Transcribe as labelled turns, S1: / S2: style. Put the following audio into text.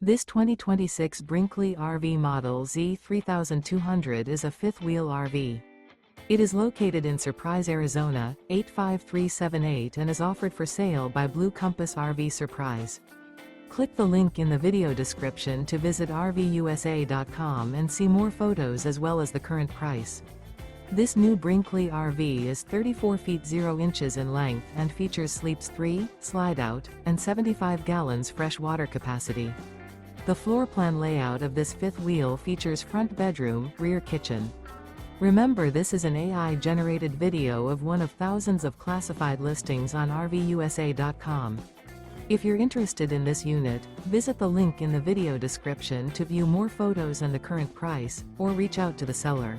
S1: This 2026 Brinkley RV Model Z 3200 is a fifth-wheel RV. It is located in Surprise, Arizona, 85378 and is offered for sale by Blue Compass RV Surprise. Click the link in the video description to visit RVUSA.com and see more photos as well as the current price. This new Brinkley RV is 34 feet 0 inches in length and features sleeps 3, slide-out, and 75 gallons fresh water capacity. The floor plan layout of this fifth wheel features front bedroom, rear kitchen. Remember, this is an AI-generated video of one of thousands of classified listings on RVUSA.com. If you're interested in this unit, visit the link in the video description to view more photos and the current price, or reach out to the seller.